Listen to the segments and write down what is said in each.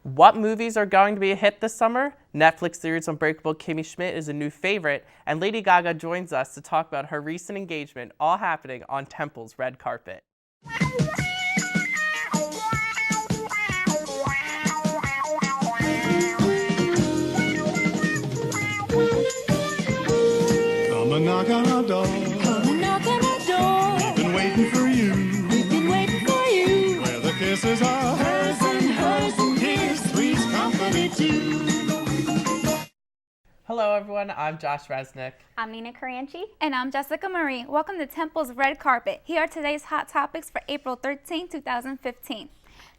What movies are going to be a hit this summer? Netflix series Unbreakable Kimmy Schmidt is a new favorite, and Lady Gaga joins us to talk about her recent engagement, all happening on Temple's red carpet. I'm a knock on our door. Come and knock on our door. We've been waiting for you. We've been waiting for you. Where the kisses are hers and his. Three's company too. Hello everyone, I'm Josh Reznik. I'm Nina Caranci. And I'm Jessica Marie. Welcome to Temple's Red Carpet. Here are today's hot topics for April 13, 2015.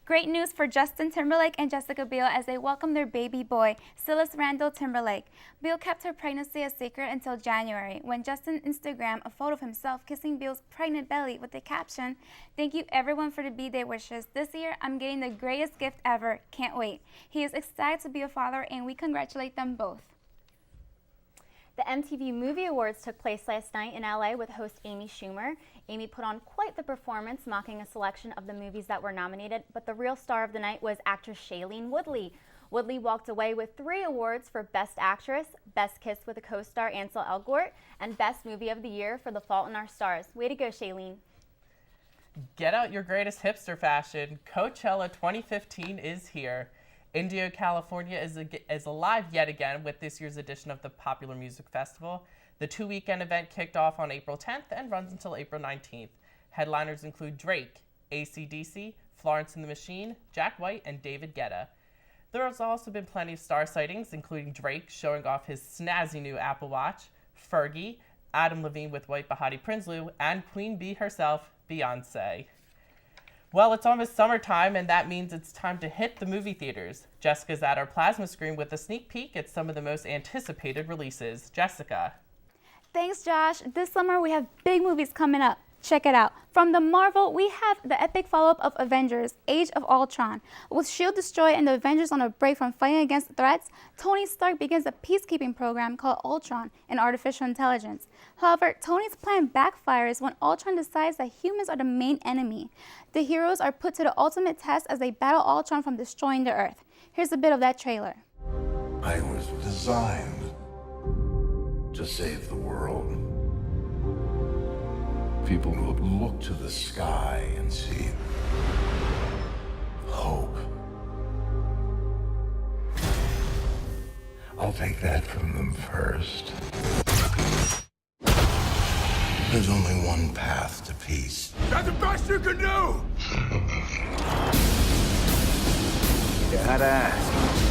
Great news for Justin Timberlake and Jessica Biel as they welcome their baby boy, Silas Randall Timberlake. Biel kept her pregnancy a secret until January, when Justin Instagrammed a photo of himself kissing Biel's pregnant belly with the caption, "Thank you everyone for the B-Day wishes. This year, I'm getting the greatest gift ever. Can't wait." He is excited to be a father, and we congratulate them both. The MTV Movie Awards took place last night in LA with host Amy Schumer. Amy put on quite the performance, mocking a selection of the movies that were nominated, but the real star of the night was actress Shailene Woodley. Woodley walked away with 3 awards for Best Actress, Best Kiss with a Co-Star Ansel Elgort, and Best Movie of the Year for The Fault in Our Stars. Way to go, Shailene. Get out your greatest hipster fashion. Coachella 2015 is here. Indio, California is alive yet again with this year's edition of the Popular Music Festival. The 2-weekend event kicked off on April 10th and runs until April 19th. Headliners include Drake, AC/DC, Florence and the Machine, Jack White, and David Guetta. There has also been plenty of star sightings, including Drake showing off his snazzy new Apple Watch, Fergie, Adam Levine with White Bahati Prinsloo, and Queen Bee herself, Beyonce. Well, it's almost summertime, and that means it's time to hit the movie theaters. Jessica's at our plasma screen with a sneak peek at some of the most anticipated releases. Jessica. Thanks, Josh. This summer, we have big movies coming up. Check it out. From the Marvel, we have the epic follow-up of Avengers, Age of Ultron. With S.H.I.E.L.D. destroyed and the Avengers on a break from fighting against threats, Tony Stark begins a peacekeeping program called Ultron and artificial intelligence. However, Tony's plan backfires when Ultron decides that humans are the main enemy. The heroes are put to the ultimate test as they battle Ultron from destroying the Earth. Here's a bit of that trailer. I was designed to save the world. People will look to the sky and see hope. I'll take that from them first. There's only one path to peace. That's the best you can do! You had to ask.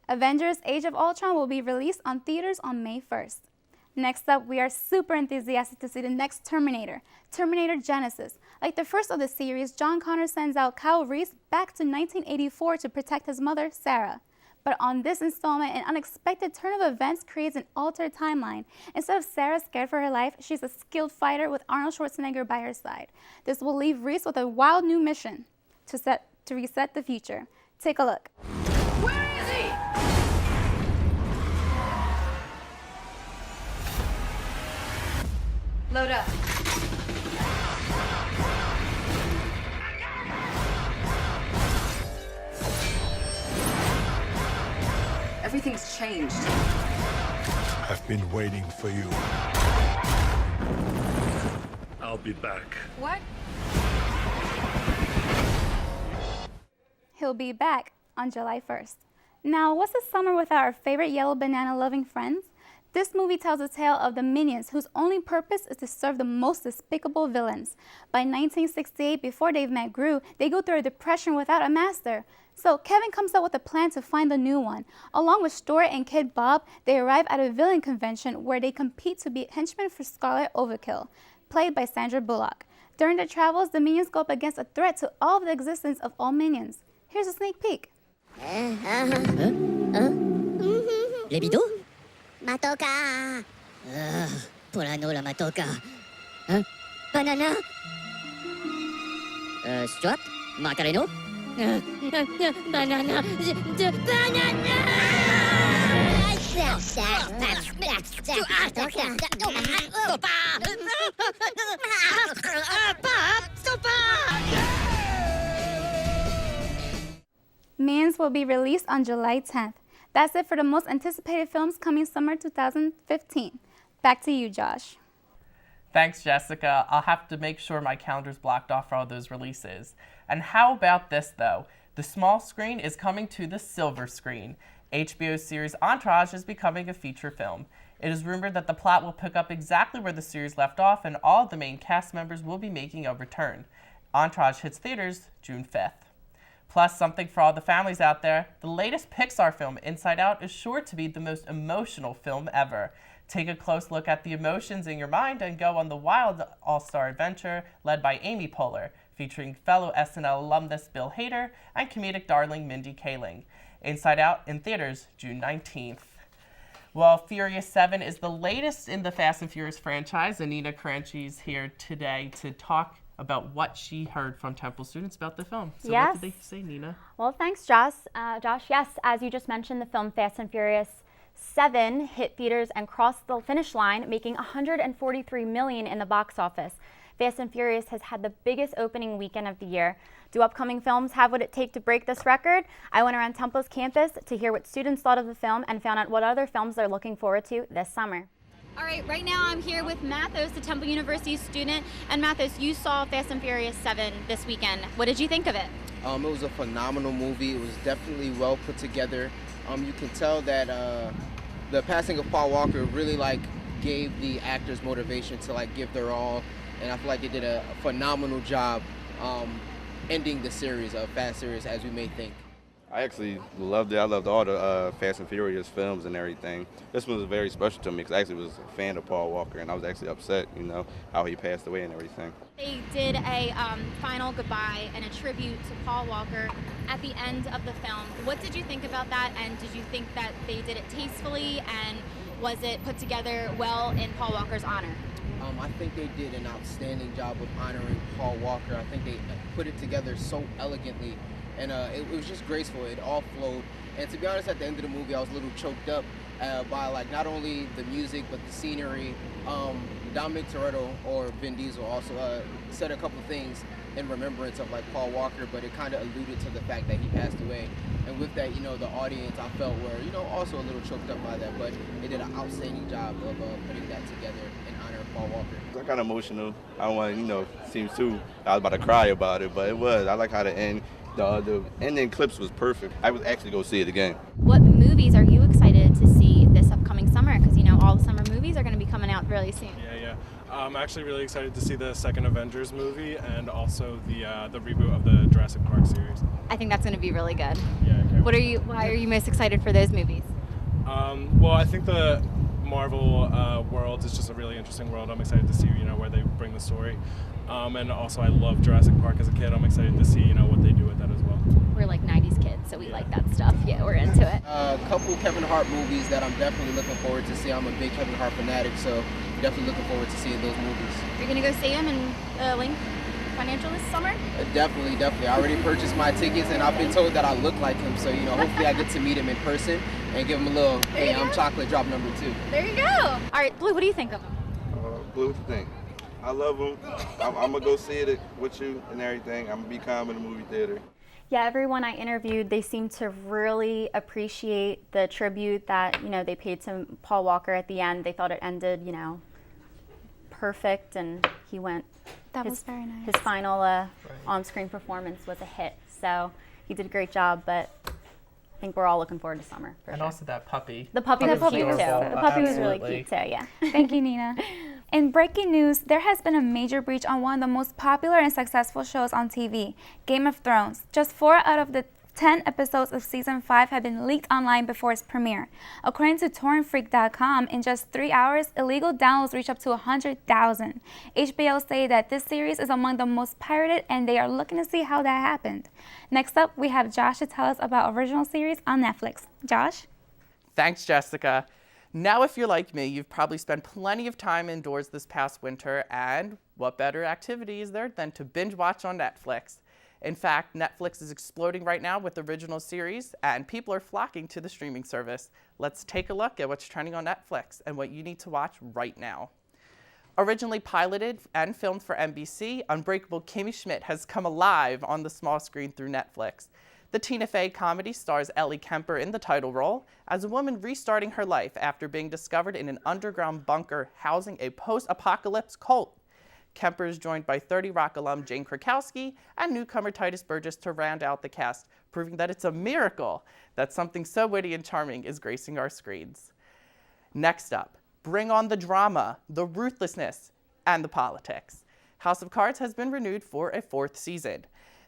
Avengers Age of Ultron will be released on theaters on May 1st. Next up, we are super enthusiastic to see the next Terminator, Terminator Genisys. Like the first of the series, John Connor sends out Kyle Reese back to 1984 to protect his mother, Sarah. But on this installment, an unexpected turn of events creates an altered timeline. Instead of Sarah scared for her life, she's a skilled fighter with Arnold Schwarzenegger by her side. This will leave Reese with a wild new mission to reset the future. Take a look. Load up. Everything's changed. I've been waiting for you. I'll be back. What? He'll be back on July 1st. Now, what's a summer without our favorite yellow banana loving friends? This movie tells a tale of the minions whose only purpose is to serve the most despicable villains. By 1968, before they've met Gru, they go through a depression without a master. So Kevin comes up with a plan to find the new one. Along with Stuart and Kid Bob, they arrive at a villain convention where they compete to be henchmen for Scarlet Overkill, played by Sandra Bullock. During their travels, the minions go up against a threat to all of the existence of all minions. Here's a sneak peek. Les bidoux? Matoka! Polano la matoka. Hein? Banana? Stuart? Macareno? Banana! Banana! Minions will be released on July 10th. That's it for the most anticipated films coming summer 2015. Back to you, Josh. Thanks, Jessica. I'll have to make sure my calendar's blocked off for all those releases. And how about this, though? The small screen is coming to the silver screen. HBO's series Entourage is becoming a feature film. It is rumored that the plot will pick up exactly where the series left off, and all of the main cast members will be making a return. Entourage hits theaters June 5th. Plus, something for all the families out there, the latest Pixar film, Inside Out, is sure to be the most emotional film ever. Take a close look at the emotions in your mind and go on the wild all-star adventure led by Amy Poehler, featuring fellow SNL alumnus Bill Hader and comedic darling Mindy Kaling. Inside Out in theaters June 19th. Well, Furious 7 is the latest in the Fast and Furious franchise, and Nina Caranci is here today to talk about what she heard from Temple students about the film. So Yes. what did they say, Nina? Well, thanks, Josh. Yes, as you just mentioned, the film Fast and Furious 7 hit theaters and crossed the finish line, making $143 million in the box office. Fast and Furious has had the biggest opening weekend of the year. Do upcoming films have what it takes to break this record? I went around Temple's campus to hear what students thought of the film and found out what other films they're looking forward to this summer. All right, right now I'm here with Mathos, the Temple University student. And Mathos, you saw Fast and Furious 7 this weekend. What did you think of it? It was a phenomenal movie. It was definitely well put together. You can tell that the passing of Paul Walker really gave the actors motivation to give their all, and I feel like they did a phenomenal job ending the series of Fast series as we may think. I actually loved it. I loved all the Fast and Furious films and everything. This one was very special to me because I actually was a fan of Paul Walker, and I was actually upset, how he passed away and everything. They did a final goodbye and a tribute to Paul Walker at the end of the film. What did you think about that, and did you think that they did it tastefully, and was it put together well in Paul Walker's honor? I think they did an outstanding job of honoring Paul Walker. I think they put it together so elegantly, and it was just graceful. It all flowed. And to be honest, at the end of the movie, I was a little choked up by not only the music but the scenery. Dominic Toretto, or Vin Diesel, also said a couple things in remembrance of Paul Walker, but it kind of alluded to the fact that he passed away. And with that, the audience, I felt were, also a little choked up by that, but they did an outstanding job of putting that together in honor of Paul Walker. I got emotional. I don't want to, seem too, I was about to cry about it, but it was. I like how the end, the ending clips was perfect. I would actually go see it again. What movies are you excited to see this upcoming summer? Because, all the summer movies are going to be coming out really soon. Yeah. I'm actually really excited to see the second Avengers movie and also the reboot of the Jurassic Park series. I think that's going to be really good. Yeah, okay. Why are you most excited for those movies? Well, I think the Marvel world is just a really interesting world. I'm excited to see, where they bring the story. And also I love Jurassic Park as a kid. I'm excited to see, what they do with that as well. We're 90s kids, so we like that stuff. Yeah, we're into it. A couple Kevin Hart movies that I'm definitely looking forward to see. I'm a big Kevin Hart fanatic, so definitely looking forward to seeing those movies. You're going to go see them in Link Financial this summer? Definitely. I already purchased my tickets, and I've been told that I look like him, so, hopefully I get to meet him in person and give him a little, hey, I'm chocolate drop number 2. There you go. All right, Blue, what do you think of him? Blue, what you think? I love him. I'm going to go see it with you and everything. I'm going to be calm in the movie theater. Yeah, everyone I interviewed, they seemed to really appreciate the tribute that, they paid to Paul Walker at the end. They thought it ended, perfect, and he went. That was very nice. His final on-screen performance was a hit, so he did a great job, but I think we're all looking forward to summer. And also that puppy. The puppy was cute, too. The puppy was really Absolutely. cute, too, yeah. Thank you, Nina. In breaking news, there has been a major breach on one of the most popular and successful shows on TV, Game of Thrones. Just 4 out of the 10 episodes of Season 5 have been leaked online before its premiere. According to torrentfreak.com, in just 3 hours, illegal downloads reached up to 100,000. HBO say that this series is among the most pirated, and they are looking to see how that happened. Next up, we have Josh to tell us about original series on Netflix. Josh? Thanks, Jessica. Now, if you're like me, you've probably spent plenty of time indoors this past winter, and what better activity is there than to binge watch on Netflix? In fact, Netflix is exploding right now with original series, and people are flocking to the streaming service. Let's take a look at what's trending on Netflix and what you need to watch right now. Originally piloted and filmed for NBC, Unbreakable Kimmy Schmidt has come alive on the small screen through Netflix. The Tina Fey comedy stars Ellie Kemper in the title role as a woman restarting her life after being discovered in an underground bunker housing a post-apocalypse cult. Kemper is joined by 30 Rock alum Jane Krakowski and newcomer Titus Burgess to round out the cast, proving that it's a miracle that something so witty and charming is gracing our screens. Next up, bring on the drama, the ruthlessness, and the politics. House of Cards has been renewed for a 4th season.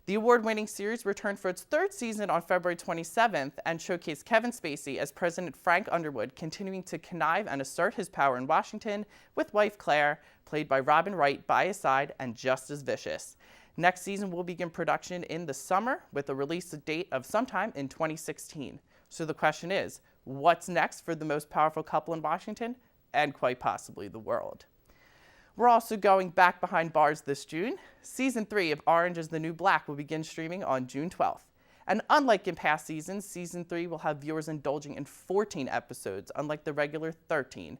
The award-winning series returned for its 3rd season on February 27th and showcased Kevin Spacey as President Frank Underwood continuing to connive and assert his power in Washington with wife Claire, played by Robin Wright, by his side and just as vicious. Next season will begin production in the summer with a release date of sometime in 2016. So the question is, what's next for the most powerful couple in Washington and quite possibly the world? We're also going back behind bars this June. Season 3 of Orange is the New Black will begin streaming on June 12th. And unlike in past seasons, Season 3 will have viewers indulging in 14 episodes, unlike the regular 13.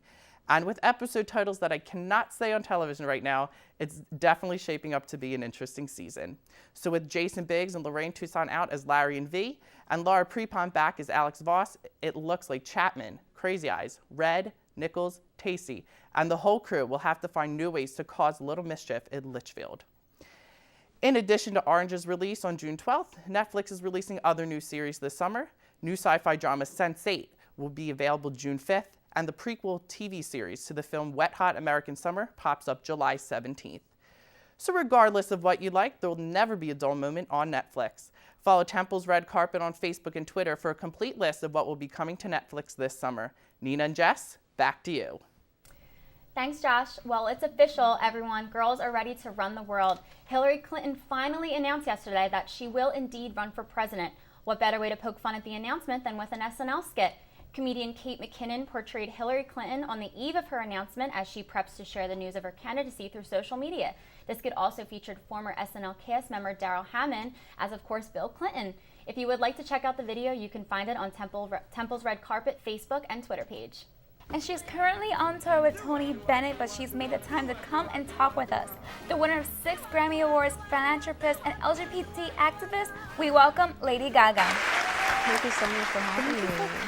And with episode titles that I cannot say on television right now, it's definitely shaping up to be an interesting season. So with Jason Biggs and Lorraine Toussaint out as Larry and V, and Laura Prepon back as Alex Voss, it looks like Chapman, Crazy Eyes, Red, Nichols, Tacey, and the whole crew will have to find new ways to cause a little mischief in Litchfield. In addition to Orange's release on June 12th, Netflix is releasing other new series this summer. New sci-fi drama Sense8 will be available June 5th, and the prequel TV series to the film Wet Hot American Summer pops up July 17th. So regardless of what you like, there will never be a dull moment on Netflix. Follow Temple's Red Carpet on Facebook and Twitter for a complete list of what will be coming to Netflix this summer. Nina and Jess, back to you. Thanks, Josh. Well, it's official, everyone. Girls are ready to run the world. Hillary Clinton finally announced yesterday that she will indeed run for president. What better way to poke fun at the announcement than with an SNL skit? Comedian Kate McKinnon portrayed Hillary Clinton on the eve of her announcement as she preps to share the news of her candidacy through social media. This skit also featured former SNL cast member Daryl Hammond as, of course, Bill Clinton. If you would like to check out the video, you can find it on Temple's Red Carpet Facebook and Twitter page. And she's currently on tour with Tony Bennett, but she's made the time to come and talk with us. The winner of 6 Grammy Awards, philanthropist, and LGBT activist, we welcome Lady Gaga. Thank you so much for having me. Thank you for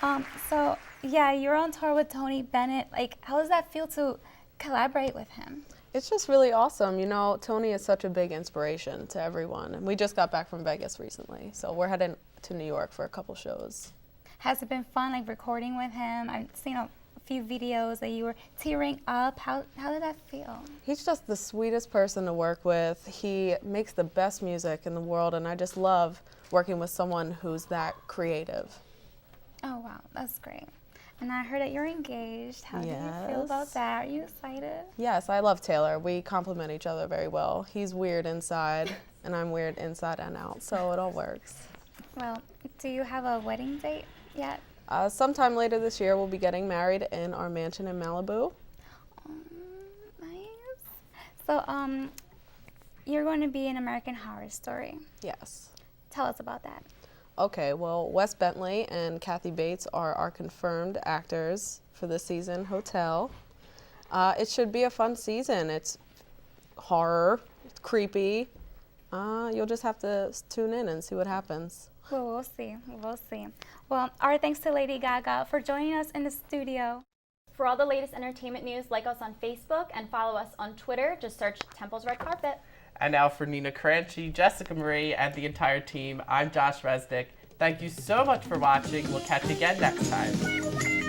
coming. So, yeah, you're on tour with Tony Bennett. Like, how does that feel to collaborate with him? It's just really awesome. You know, Tony is such a big inspiration to everyone. And we just got back from Vegas recently, so we're heading to New York for a couple shows. Has it been fun, like, recording with him? I've seen a few videos that you were tearing up. How did that feel? He's just the sweetest person to work with. He makes the best music in the world, and I just love working with someone who's that creative. Oh, wow, that's great. And I heard that you're engaged. How do you feel about that? Are you excited? Yes, I love Taylor. We complement each other very well. He's weird inside, and I'm weird inside and out, so it all works. Well, do you have a wedding date yet? Sometime later this year, we'll be getting married in our mansion in Malibu. Nice. So, you're going to be in American Horror Story. Yes. Tell us about that. Okay, well, Wes Bentley and Kathy Bates are our confirmed actors for this season, Hotel. It should be a fun season. It's horror, it's creepy. You'll just have to tune in and see what happens. Well, we'll see. We'll see. Well, our thanks to Lady Gaga for joining us in the studio. For all the latest entertainment news, like us on Facebook and follow us on Twitter. Just search Temple's Red Carpet. And now for Nina Caranci, Jessica Marie, and the entire team, I'm Josh Reznik. Thank you so much for watching. We'll catch you again next time.